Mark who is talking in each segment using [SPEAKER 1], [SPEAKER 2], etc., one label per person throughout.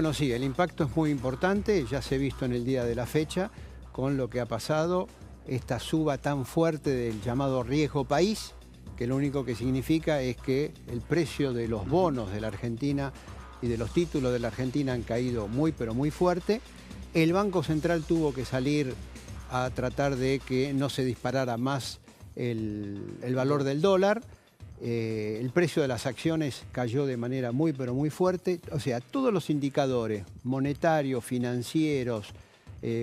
[SPEAKER 1] Bueno, sí, el impacto es muy importante, ya se ha visto en el día de la fecha con lo que ha pasado, esta suba tan fuerte del llamado riesgo país, que lo único que significa es que el precio de los bonos de la Argentina y de los títulos de la Argentina han caído muy, pero muy fuerte. El Banco Central tuvo que salir a tratar de que no se disparara más el valor del dólar. El precio de las acciones cayó de manera muy, pero muy fuerte. O sea, todos los indicadores monetarios, financieros,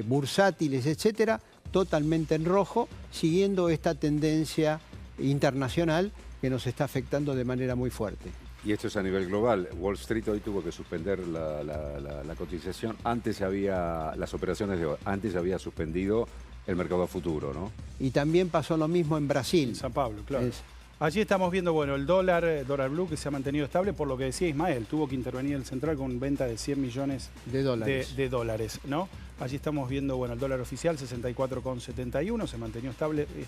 [SPEAKER 1] bursátiles, etcétera, totalmente en rojo, siguiendo esta tendencia internacional que nos está afectando de manera muy fuerte.
[SPEAKER 2] Y esto es a nivel global. Wall Street hoy tuvo que suspender la cotización. Antes había las operaciones de hoy. Antes había suspendido el mercado a futuro, ¿no?
[SPEAKER 1] Y también pasó lo mismo en Brasil.
[SPEAKER 3] En San Pablo, claro. Allí estamos viendo, bueno, el dólar blue que se ha mantenido estable, por lo que decía Ismael, tuvo que intervenir el central con venta de 100 millones
[SPEAKER 1] de dólares,
[SPEAKER 3] ¿no? Allí estamos viendo, bueno, el dólar oficial 64,71,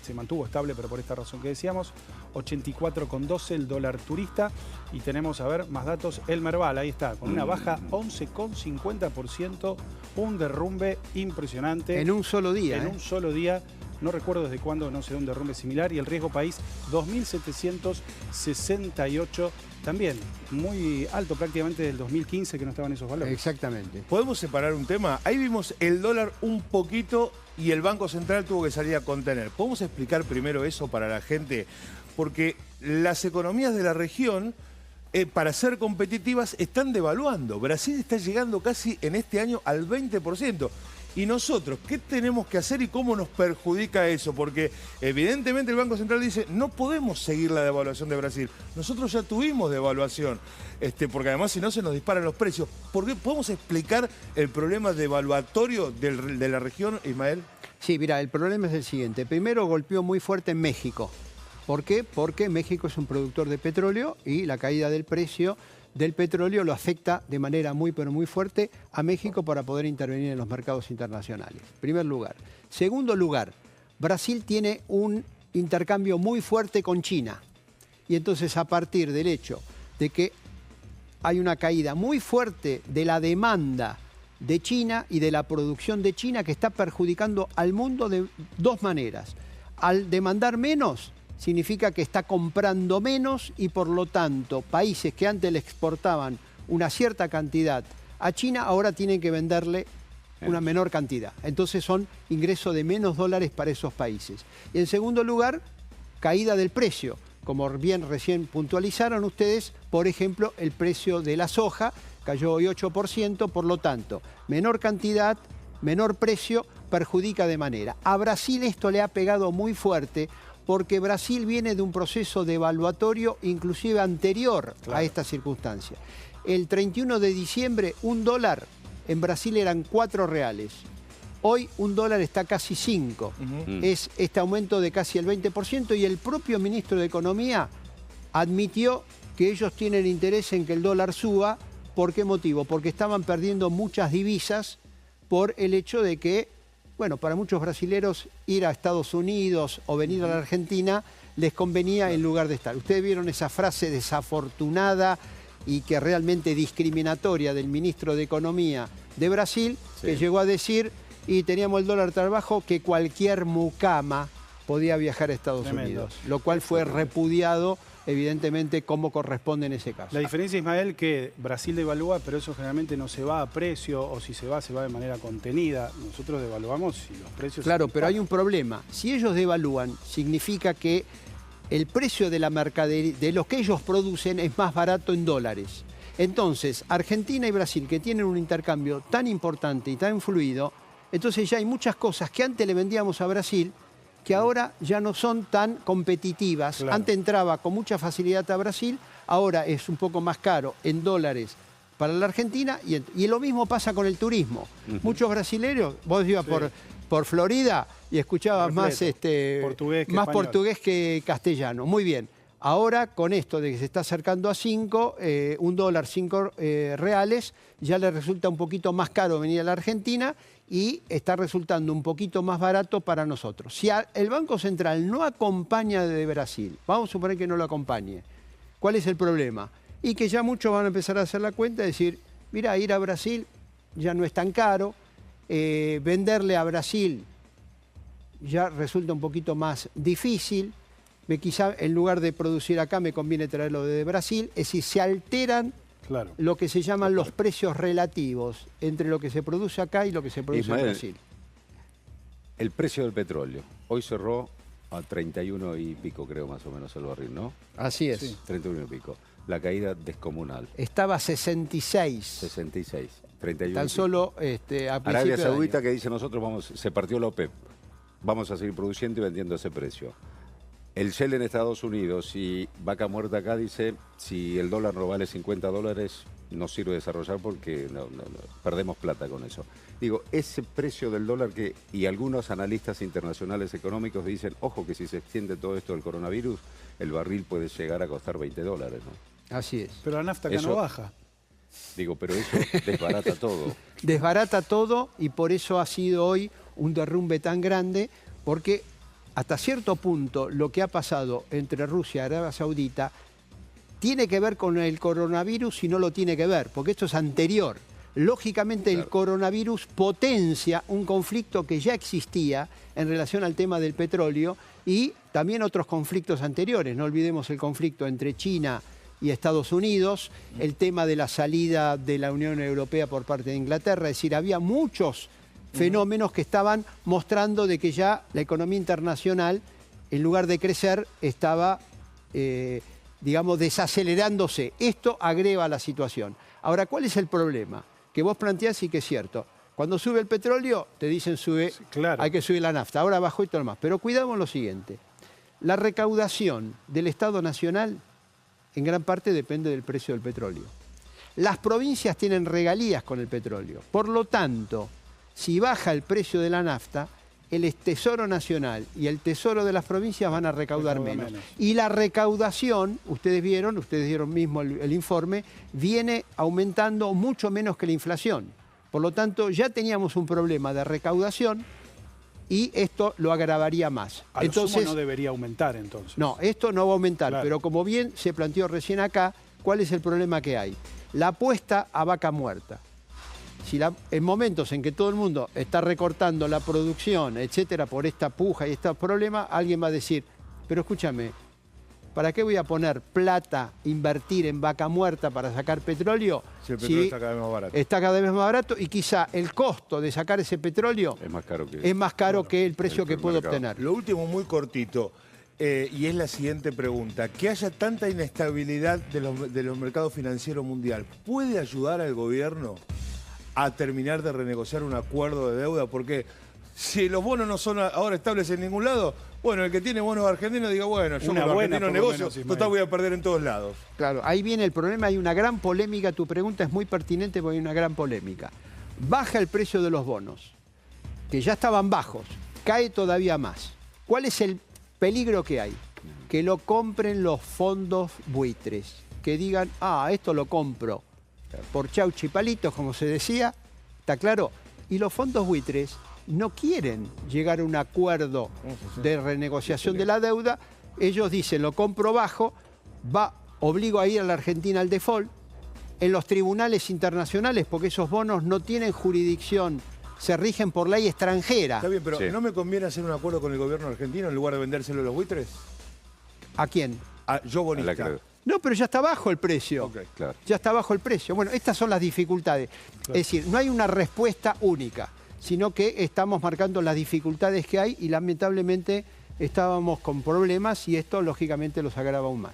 [SPEAKER 3] se mantuvo estable, pero por esta razón que decíamos, 84,12 el dólar turista, y tenemos, a ver, más datos, el Merval, ahí está, con una baja 11,50%, un derrumbe impresionante.
[SPEAKER 1] En un solo día.
[SPEAKER 3] En un solo día. No recuerdo desde cuándo no se da un derrumbe similar. Y el riesgo país, 2.768, también muy alto, prácticamente del 2015 que no estaban esos valores.
[SPEAKER 1] Exactamente.
[SPEAKER 4] ¿Podemos separar un tema? Ahí vimos el dólar un poquito y el Banco Central tuvo que salir a contener. ¿Podemos explicar primero eso para la gente? Porque las economías de la región, para ser competitivas, están devaluando. Brasil está llegando casi en este año al 20%. ¿Y nosotros qué tenemos que hacer y cómo nos perjudica eso? Porque evidentemente el Banco Central dice, no podemos seguir la devaluación de Brasil. Nosotros ya tuvimos devaluación, porque además si no se nos disparan los precios. ¿Por qué? ¿Podemos explicar el problema devaluatorio de la región, Ismael?
[SPEAKER 1] Sí, mira, el problema es el siguiente. Primero golpeó muy fuerte en México. ¿Por qué? Porque México es un productor de petróleo y la caída del precio del petróleo lo afecta de manera muy, pero muy fuerte a México para poder intervenir en los mercados internacionales. Primer lugar. Segundo lugar, Brasil tiene un intercambio muy fuerte con China. Y entonces, a partir del hecho de que hay una caída muy fuerte de la demanda de China y de la producción de China, que está perjudicando al mundo de dos maneras. Al demandar menos, significa que está comprando menos y por lo tanto países que antes le exportaban una cierta cantidad a China ahora tienen que venderle una menor cantidad. Entonces son ingresos de menos dólares para esos países. Y en segundo lugar, caída del precio. Como bien recién puntualizaron ustedes, por ejemplo, el precio de la soja cayó hoy 8%, por lo tanto, menor cantidad, menor precio, perjudica de manera. A Brasil esto le ha pegado muy fuerte, porque Brasil viene de un proceso devaluatorio inclusive anterior a esta circunstancia. El 31 de diciembre, un dólar en Brasil eran 4 reales. Hoy un dólar está casi 5. Es este aumento de casi el 20% y el propio ministro de Economía admitió que ellos tienen interés en que el dólar suba. ¿Por qué motivo? Porque estaban perdiendo muchas divisas por el hecho de que, bueno, para muchos brasileros ir a Estados Unidos o venir a la Argentina les convenía en lugar de estar. Ustedes vieron esa frase desafortunada y que realmente discriminatoria del ministro de Economía de Brasil, que llegó a decir, y teníamos el dólar tan bajo que cualquier mucama podía viajar a Estados Unidos, lo cual fue repudiado evidentemente como corresponde en ese caso.
[SPEAKER 3] La diferencia, Ismael, que Brasil devalúa, pero eso generalmente no se va a precio, o si se va de manera contenida. Nosotros devaluamos y los precios...
[SPEAKER 1] Claro, pero hay un problema. Si ellos devalúan, significa que el precio de la mercadería, de lo que ellos producen, es más barato en dólares. Entonces, Argentina y Brasil, que tienen un intercambio tan importante y tan fluido, entonces ya hay muchas cosas que antes le vendíamos a Brasil que ahora ya no son tan competitivas. Claro. Antes entraba con mucha facilidad a Brasil, ahora es un poco más caro en dólares para la Argentina y lo mismo pasa con el turismo. Muchos brasileños, vos ibas por Florida y escuchabas más portugués que castellano. Muy bien. Ahora, con esto de que se está acercando a 5, un dólar, 5 reales, ya le resulta un poquito más caro venir a la Argentina y está resultando un poquito más barato para nosotros. Si el Banco Central no acompaña de Brasil, vamos a suponer que no lo acompañe, ¿cuál es el problema? Y que ya muchos van a empezar a hacer la cuenta y decir, mira, ir a Brasil ya no es tan caro, venderle a Brasil ya resulta un poquito más difícil, quizá en lugar de producir acá me conviene traerlo de Brasil, es decir, se alteran
[SPEAKER 3] Claro.
[SPEAKER 1] lo que se llaman los precios relativos entre lo que se produce acá y lo que se produce
[SPEAKER 2] Ismael,
[SPEAKER 1] en Brasil.
[SPEAKER 2] El precio del petróleo. Hoy cerró a 31 y pico, creo, más o menos el barril, ¿no?
[SPEAKER 1] Así es.
[SPEAKER 3] Sí.
[SPEAKER 2] 31 y pico. La caída descomunal.
[SPEAKER 1] Estaba a 66.
[SPEAKER 2] 66. 31 y
[SPEAKER 1] Tan
[SPEAKER 2] pico.
[SPEAKER 1] solo a principio
[SPEAKER 2] Arabia
[SPEAKER 1] de
[SPEAKER 2] Saudita
[SPEAKER 1] año.
[SPEAKER 2] que dice nosotros se partió la OPEP. Vamos a seguir produciendo y vendiendo a ese precio. El Shell en Estados Unidos y Vaca Muerta acá dice, si el dólar no vale 50 dólares, no sirve desarrollar porque perdemos plata con eso. Digo, ese precio del dólar y algunos analistas internacionales económicos dicen, ojo que si se extiende todo esto del coronavirus, el barril puede llegar a costar 20 dólares, ¿no?
[SPEAKER 1] Así es.
[SPEAKER 3] Pero la nafta acá
[SPEAKER 2] Eso-
[SPEAKER 3] no baja.
[SPEAKER 2] Digo, pero eso desbarata todo.
[SPEAKER 1] Desbarata todo y por eso ha sido hoy un derrumbe tan grande, porque hasta cierto punto lo que ha pasado entre Rusia y Arabia Saudita tiene que ver con el coronavirus y no lo tiene que ver, porque esto es anterior. Lógicamente el coronavirus potencia un conflicto que ya existía en relación al tema del petróleo y también otros conflictos anteriores. No olvidemos el conflicto entre China y Estados Unidos, el tema de la salida de la Unión Europea por parte de Inglaterra, es decir, había muchos fenómenos que estaban mostrando de que ya la economía internacional, en lugar de crecer, estaba, digamos, desacelerándose. Esto agrava la situación. Ahora, ¿cuál es el problema? Que vos planteás y que es cierto. Cuando sube el petróleo, te dicen sube,
[SPEAKER 3] Sí, claro.
[SPEAKER 1] hay que subir la nafta. Ahora bajó y todo lo más. Pero cuidado con lo siguiente. La recaudación del Estado Nacional en gran parte depende del precio del petróleo. Las provincias tienen regalías con el petróleo. Por lo tanto, si baja el precio de la nafta, el Tesoro Nacional y el Tesoro de las provincias van a recaudar
[SPEAKER 3] Recauda
[SPEAKER 1] menos.
[SPEAKER 3] menos.
[SPEAKER 1] Y la recaudación, ustedes dieron mismo el informe, viene aumentando mucho menos que la inflación. Por lo tanto, ya teníamos un problema de recaudación y esto lo agravaría más.
[SPEAKER 3] A lo sumo no debería aumentar entonces.
[SPEAKER 1] No, esto no va a aumentar,
[SPEAKER 3] Claro.
[SPEAKER 1] pero como bien se planteó recién acá, ¿cuál es el problema que hay? La apuesta a vaca muerta. Si en momentos en que todo el mundo está recortando la producción, etcétera, por esta puja y estos problemas, alguien va a decir, pero escúchame, ¿para qué voy a poner plata, invertir en vaca muerta para sacar petróleo?
[SPEAKER 4] Si el petróleo está cada vez más barato.
[SPEAKER 1] Está cada vez más barato y quizá el costo de sacar ese petróleo
[SPEAKER 2] Es más caro que...
[SPEAKER 1] es más caro que el precio que puedo
[SPEAKER 2] mercado.
[SPEAKER 1] obtener.
[SPEAKER 4] Lo último, muy cortito, y es la siguiente pregunta. Que haya tanta inestabilidad de los mercados financieros mundial, ¿puede ayudar al gobierno a terminar de renegociar un acuerdo de deuda? Porque si los bonos no son ahora estables en ningún lado, bueno, el que tiene bonos argentinos diga, bueno, yo
[SPEAKER 3] Una
[SPEAKER 4] con los
[SPEAKER 3] buena,
[SPEAKER 4] argentinos
[SPEAKER 3] por lo
[SPEAKER 4] negocio,
[SPEAKER 3] menos, Ismael.
[SPEAKER 4] total voy a perder en todos lados.
[SPEAKER 1] Claro, ahí viene el problema, hay una gran polémica, tu pregunta es muy pertinente porque hay una gran polémica. Baja el precio de los bonos, que ya estaban bajos, cae todavía más. ¿Cuál es el peligro que hay? Que lo compren los fondos buitres, que digan, esto lo compro por chauchi palitos, como se decía, ¿está claro? Y los fondos buitres no quieren llegar a un acuerdo de renegociación de la deuda. Ellos dicen, lo compro bajo, obligo a ir a la Argentina al default, en los tribunales internacionales, porque esos bonos no tienen jurisdicción, se rigen por ley extranjera.
[SPEAKER 4] Está bien, pero
[SPEAKER 2] Sí.
[SPEAKER 4] ¿no me conviene hacer un acuerdo con el gobierno argentino en lugar de vendérselo a los buitres?
[SPEAKER 1] ¿A quién?
[SPEAKER 4] Yo
[SPEAKER 2] A la
[SPEAKER 4] bonista.
[SPEAKER 2] creo.
[SPEAKER 1] No, pero ya está bajo el precio.
[SPEAKER 4] Ok.
[SPEAKER 2] Claro.
[SPEAKER 1] Ya está bajo el precio. Bueno, estas son las dificultades. Es decir, no hay una respuesta única, sino que estamos marcando las dificultades que hay y lamentablemente estábamos con problemas y esto lógicamente los agrava aún más.